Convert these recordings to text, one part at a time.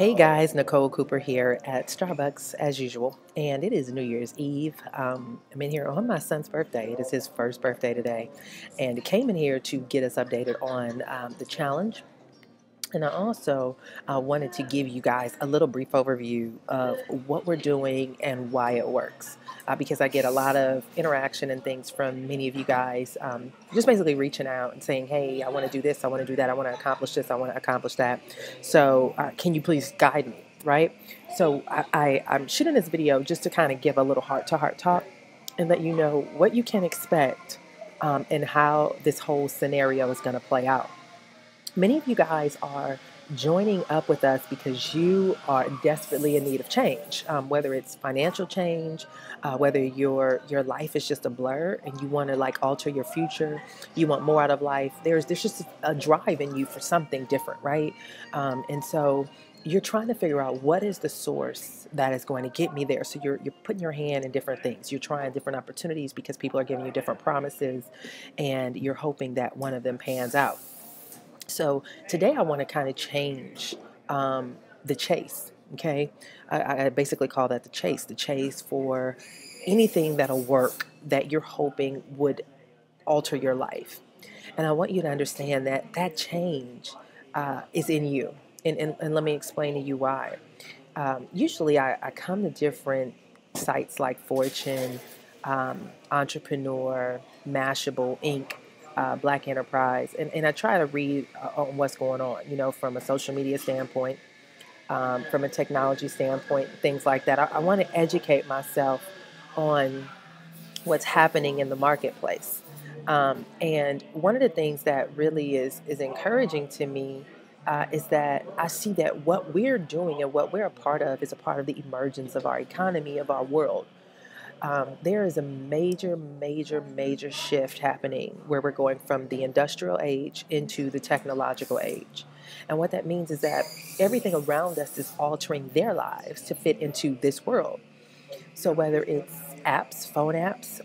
Hey guys, Nicole Cooper here at Starbucks as usual, and it is New Year's Eve. I'm in here on my son's birthday. It is his first birthday today, and I came in here to get us updated on the challenge. And I also wanted to give you guys a little brief overview of what we're doing and why it works. Because I get a lot of interaction and things from many of you guys, just basically reaching out and saying, hey, I want to do this, I want to do that, I want to accomplish this, I want to accomplish that. So can you please guide me, right? So I'm shooting this video just to kind of give a little heart-to-heart talk and let you know what you can expect and how this whole scenario is going to play out. Many of you guys are joining up with us because you are desperately in need of change, whether it's financial change, whether your life is just a blur and you want to like alter your future, you want more out of life. There's just a drive in you for something different, right? And so you're trying to figure out what is the source that is going to get me there. So you're putting your hand in different things. You're trying different opportunities because people are giving you different promises, and you're hoping that one of them pans out. So today I want to kind of change the chase, okay? I basically call that the chase for anything that'll work that you're hoping would alter your life. And I want you to understand that that change is in you. And let me explain to you why. Usually I come to different sites like Fortune, Entrepreneur, Mashable, Inc., Black Enterprise, and I try to read on what's going on, from a social media standpoint, from a technology standpoint, things like that. I want to educate myself on what's happening in the marketplace. And one of the things that really is encouraging to me is that I see that what we're doing and what we're a part of is a part of the emergence of our economy, of our world. There is a major shift happening where we're going from the industrial age into the technological age. And what that means is that everything around us is altering their lives to fit into this world. So whether it's apps, phone apps,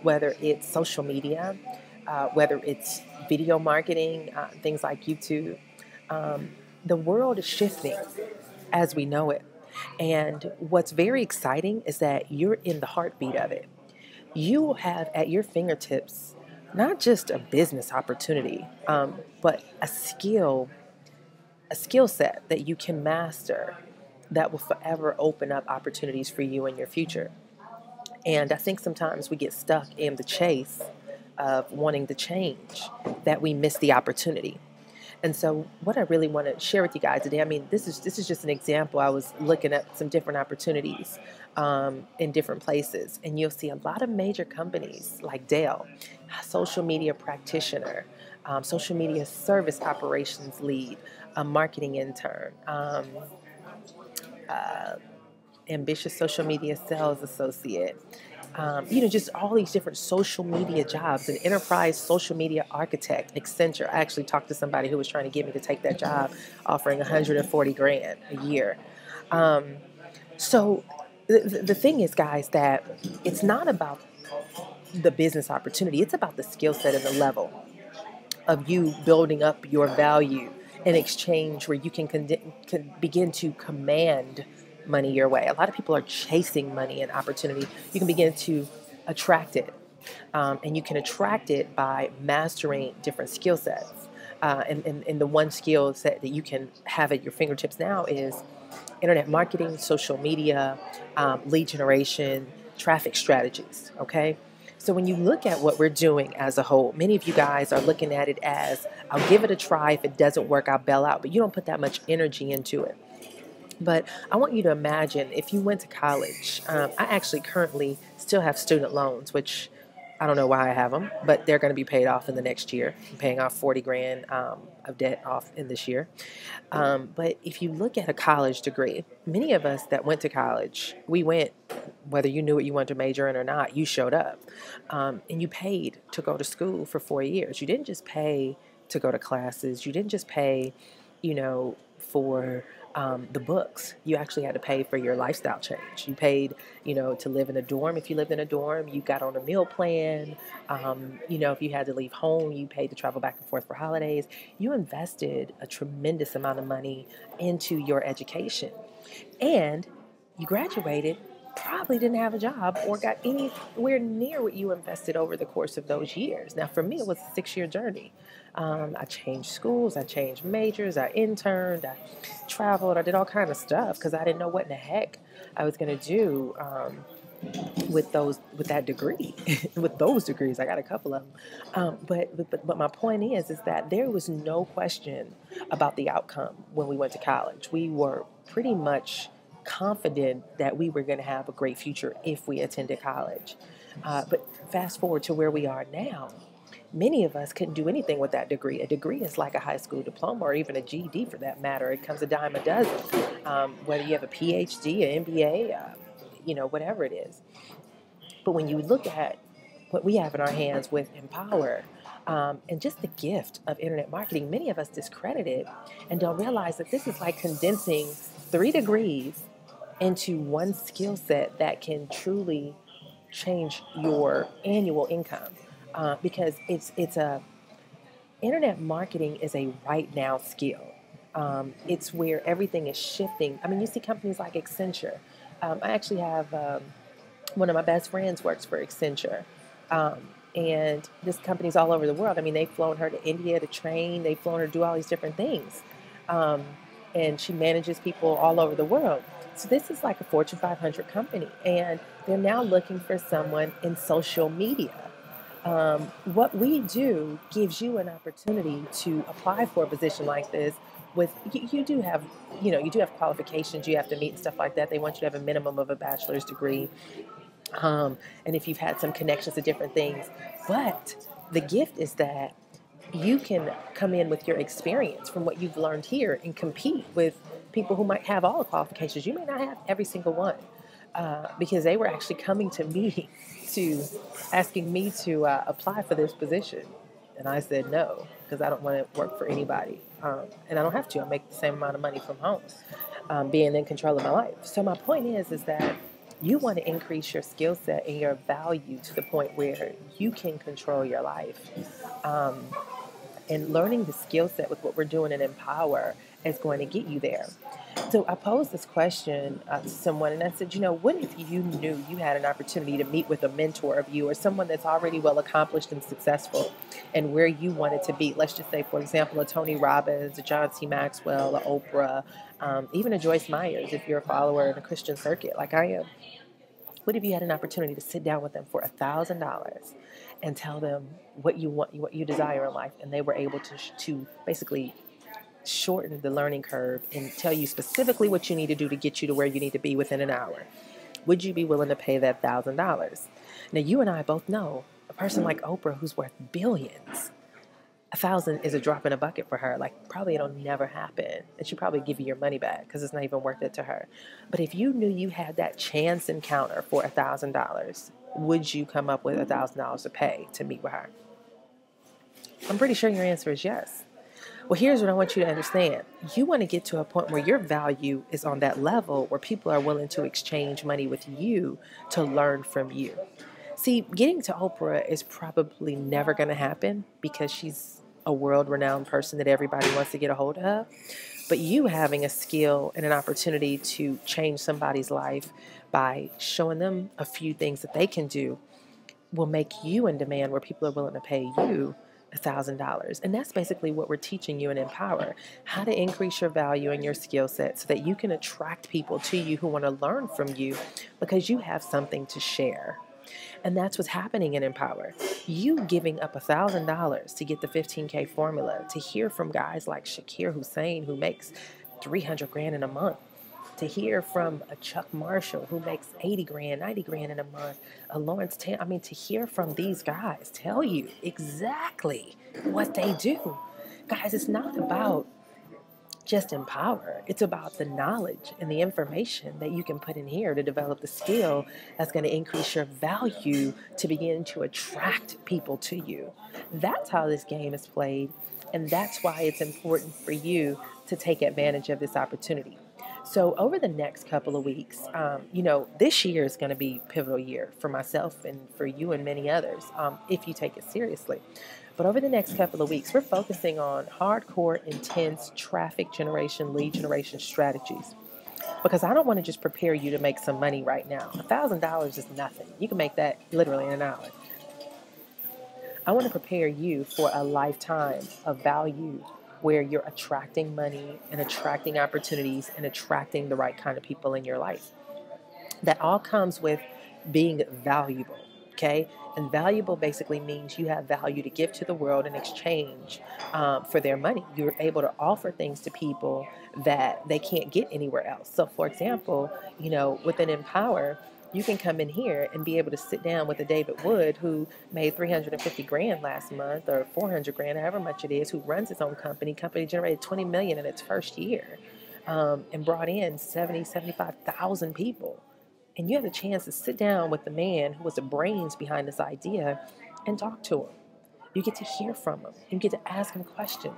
whether it's social media, whether it's video marketing, things like YouTube, the world is shifting as we know it. And what's very exciting is that you're in the heartbeat of it. You have at your fingertips not just a business opportunity, but a skill set that you can master that will forever open up opportunities for you in your future. And I think sometimes we get stuck in the chase of wanting the change that we miss the opportunity. And so what I really want to share with you guys today, I mean, this is just an example. I was looking at some different opportunities in different places, and you'll see a lot of major companies like Dell, social media practitioner, social media service operations lead, a marketing intern, uh, ambitious social media sales associate, just all these different social media jobs, an enterprise social media architect, Accenture. I actually talked to somebody who was trying to get me to take that job, offering 140 grand a year. Um, so the thing is, guys, that it's not about the business opportunity. It's about the skill set and the level of you building up your value in exchange where you can begin to command money your way. A lot of people are chasing money and opportunity. You can begin to attract it. And you can attract it by mastering different skill sets. And the one skill set that you can have at your fingertips now is internet marketing, social media, lead generation, traffic strategies, okay? So when you look at what we're doing as a whole, many of you guys are looking at it as, I'll give it a try. If it doesn't work, I'll bail out. But you don't put that much energy into it. But I want you to imagine if you went to college. I actually currently still have student loans, which I don't know why I have them, but they're going to be paid off in the next year. I'm paying off 40 grand of debt off in this year. But if you look at a college degree, many of us that went to college, we went, whether you knew what you wanted to major in or not, you showed up. And you paid to go to school for 4 years. You didn't just pay to go to classes. You didn't just pay, for the books. You actually had to pay for your lifestyle change. You paid, to live in a dorm. If you lived in a dorm, you got on a meal plan. If you had to leave home, you paid to travel back and forth for holidays. You invested a tremendous amount of money into your education. And you graduated, probably didn't have a job or got anywhere near what you invested over the course of those years. Now, for me, it was a 6-year journey. I changed schools, I changed majors, I interned, I traveled, I did all kinds of stuff because I didn't know what in the heck I was going to do with that degree, with those degrees. I got a couple of them. But my point is that there was no question about the outcome when we went to college. We were pretty much confident that we were going to have a great future if we attended college. But fast forward to where we are now. Many of us couldn't do anything with that degree. A degree is like a high school diploma or even a GED for that matter. It comes a dime a dozen. Whether you have a PhD, an MBA, whatever it is. But when you look at what we have in our hands with Empower and just the gift of internet marketing, many of us discredit it and don't realize that this is like condensing 3 degrees into one skill set that can truly change your annual income. Because internet marketing is a right now skill. It's where everything is shifting. I mean, you see companies like Accenture. I actually have one of my best friends works for Accenture. And this company's all over the world. I mean, they've flown her to India to train. They've flown her to do all these different things. And she manages people all over the world. So this is like a Fortune 500 company. And they're now looking for someone in social media. What we do gives you an opportunity to apply for a position like this. With you do have qualifications you have to meet and stuff like that. They want you to have a minimum of a bachelor's degree, and if you've had some connections to different things. But the gift is that you can come in with your experience from what you've learned here and compete with people who might have all the qualifications. You may not have every single one. Because they were actually coming to me asking me to apply for this position. And I said no, because I don't want to work for anybody. And I don't have to. I make the same amount of money from home, being in control of my life. So my point is that you want to increase your skill set and your value to the point where you can control your life. And learning the skill set with what we're doing in Empower is going to get you there. So I posed this question to someone, and I said, what if you knew you had an opportunity to meet with a mentor of you or someone that's already well accomplished and successful and where you wanted to be? Let's just say, for example, a Tony Robbins, a John C. Maxwell, a Oprah, even a Joyce Myers, if you're a follower in the Christian circuit like I am. What if you had an opportunity to sit down with them for $1,000 and tell them what you want, what you desire in life, and they were able to basically shorten the learning curve and tell you specifically what you need to do to get you to where you need to be within an hour? Would you be willing to pay that $1,000? Now, you and I both know a person like Oprah who's worth billions. 1,000 is a drop in a bucket for her. Like, probably it'll never happen. And she'll probably give you your money back because it's not even worth it to her. But if you knew you had that chance encounter for $1,000, would you come up with $1,000 to pay to meet with her? I'm pretty sure your answer is yes. Well, here's what I want you to understand. You want to get to a point where your value is on that level where people are willing to exchange money with you to learn from you. See, getting to Oprah is probably never going to happen because she's a world-renowned person that everybody wants to get a hold of. But you having a skill and an opportunity to change somebody's life by showing them a few things that they can do will make you in demand where people are willing to pay you $1,000. And that's basically what we're teaching you in Empower, how to increase your value and your skill set so that you can attract people to you who want to learn from you because you have something to share. And that's what's happening in Empower. You giving up $1,000 to get the 15K formula, to hear from guys like Shakir Hussein, who makes $300,000 in a month, to hear from a Chuck Marshall who makes $80,000, $90,000 in a month, a Lawrence Tam. To hear from these guys tell you exactly what they do. Guys, it's not about just Empower. It's about the knowledge and the information that you can put in here to develop the skill that's going to increase your value to begin to attract people to you. That's how this game is played. And that's why it's important for you to take advantage of this opportunity. So over the next couple of weeks, this year is going to be a pivotal year for myself and for you and many others, if you take it seriously. But over the next couple of weeks, we're focusing on hardcore, intense traffic generation, lead generation strategies. Because I don't want to just prepare you to make some money right now. $1,000 is nothing. You can make that literally in an hour. I want to prepare you for a lifetime of value where you're attracting money and attracting opportunities and attracting the right kind of people in your life. That all comes with being valuable, okay? And valuable basically means you have value to give to the world in exchange for their money. You're able to offer things to people that they can't get anywhere else. So, for example, within Empower, you can come in here and be able to sit down with a David Wood who made 350 grand last month, or 400 grand, however much it is, who runs his own company. Company generated 20 million in its first year, and brought in 75,000 people. And you have the chance to sit down with the man who was the brains behind this idea and talk to him. You get to hear from him. You get to ask him questions.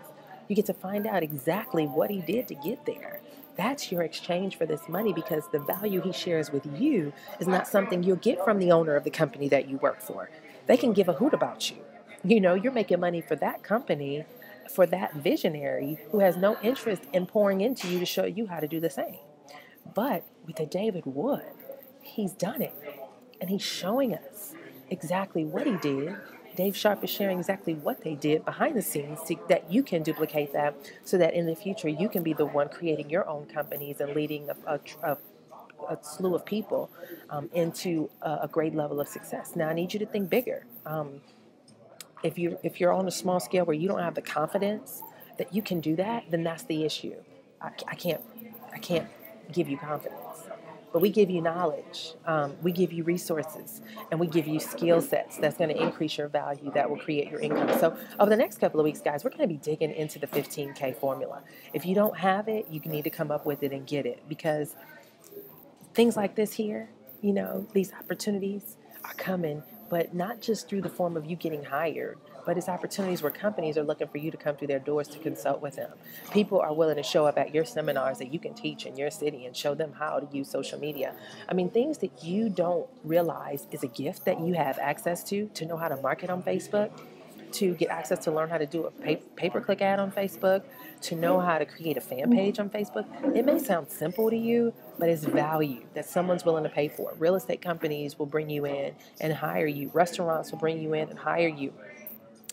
You get to find out exactly what he did to get there. That's your exchange for this money, because the value he shares with you is not something you'll get from the owner of the company that you work for. They can give a hoot about you. You're making money for that company, for that visionary who has no interest in pouring into you to show you how to do the same. But with the David Wood, he's done it. And he's showing us exactly what he did. Dave Sharp is sharing exactly what they did behind the scenes that you can duplicate that, so that in the future you can be the one creating your own companies and leading a slew of people into a great level of success. Now, I need you to think bigger. If you're on a small scale where you don't have the confidence that you can do that, then that's the issue. I can't give you confidence. But we give you knowledge, we give you resources, and we give you skill sets that's going to increase your value, that will create your income. So over the next couple of weeks, guys, we're going to be digging into the 15K formula. If you don't have it, you need to come up with it and get it, because things like this here, these opportunities are coming, but not just through the form of you getting hired, but it's opportunities where companies are looking for you to come through their doors to consult with them. People are willing to show up at your seminars that you can teach in your city and show them how to use social media. I mean, things that you don't realize is a gift that you have access to know how to market on Facebook, to get access to learn how to do a pay-per-click ad on Facebook, to know how to create a fan page on Facebook. It may sound simple to you, but it's value that someone's willing to pay for. Real estate companies will bring you in and hire you. Restaurants will bring you in and hire you.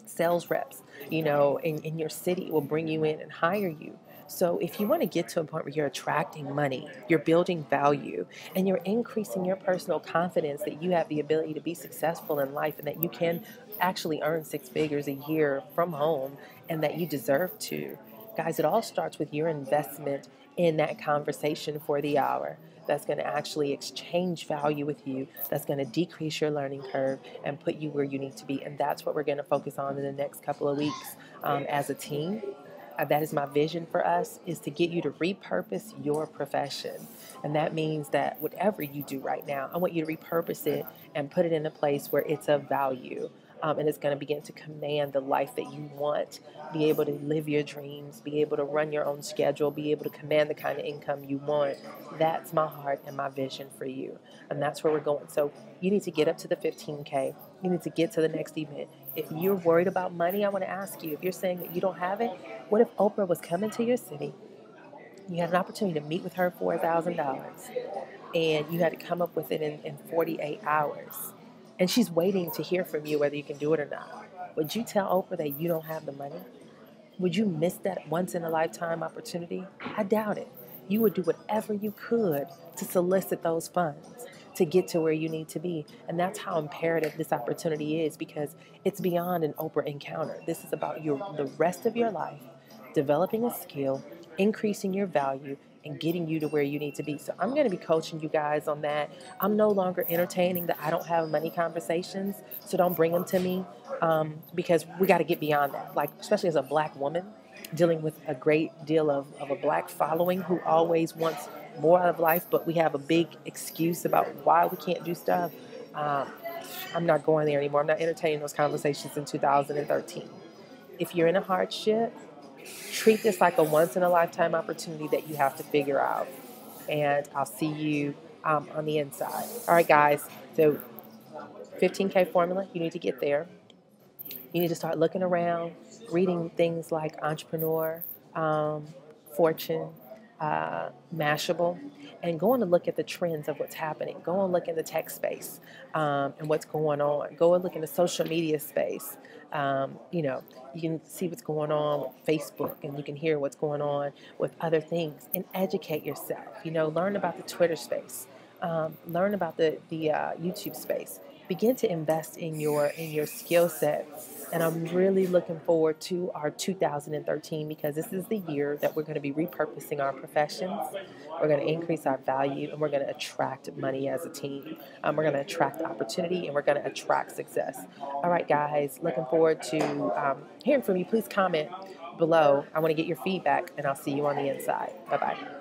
Sales reps, in your city will bring you in and hire you. So if you want to get to a point where you're attracting money, you're building value, and you're increasing your personal confidence that you have the ability to be successful in life and that you can actually earn 6 figures a year from home and that you deserve to, guys, it all starts with your investment in that conversation for the hour that's going to actually exchange value with you, that's going to decrease your learning curve and put you where you need to be. And that's what we're going to focus on in the next couple of weeks as a team. That is my vision for us, is to get you to repurpose your profession. And that means that whatever you do right now, I want you to repurpose it and put it in a place where it's of value. And it's going to begin to command the life that you want, be able to live your dreams, be able to run your own schedule, be able to command the kind of income you want. That's my heart and my vision for you. And that's where we're going. So you need to get up to the 15K. You need to get to the next event. If you're worried about money, I want to ask you, if you're saying that you don't have it, what if Oprah was coming to your city? You had an opportunity to meet with her for $1,000, and you had to come up with it in 48 hours. And she's waiting to hear from you whether you can do it or not. Would you tell Oprah that you don't have the money? Would you miss that once-in-a-lifetime opportunity? I doubt it. You would do whatever you could to solicit those funds to get to where you need to be. And that's how imperative this opportunity is, because it's beyond an Oprah encounter. This is about the rest of your life, developing a skill, increasing your value, and getting you to where you need to be. So I'm going to be coaching you guys on that. I'm no longer entertaining the I don't have money conversations, so don't bring them to me, because we got to get beyond that. Like, especially as a black woman, dealing with a great deal of a black following who always wants more out of life, but we have a big excuse about why we can't do stuff. I'm not going there anymore. I'm not entertaining those conversations in 2013. If you're in a hardship, treat this like a once in a lifetime opportunity that you have to figure out. And I'll see you on the inside. All right, guys. So 15K formula, you need to get there. You need to start looking around, reading things like Entrepreneur, um, Fortune, Mashable, and going to look at the trends of what's happening. Go and look in the tech space and what's going on. Go and look in the social media space. You can see what's going on with Facebook, and you can hear what's going on with other things, and educate yourself. Learn about the Twitter space. Learn about the YouTube space. Begin to invest in your skill set. And I'm really looking forward to our 2013, because this is the year that we're going to be repurposing our professions. We're going to increase our value, and we're going to attract money as a team. We're going to attract opportunity, and we're going to attract success. All right, guys, looking forward to hearing from you. Please comment below. I want to get your feedback, and I'll see you on the inside. Bye-bye.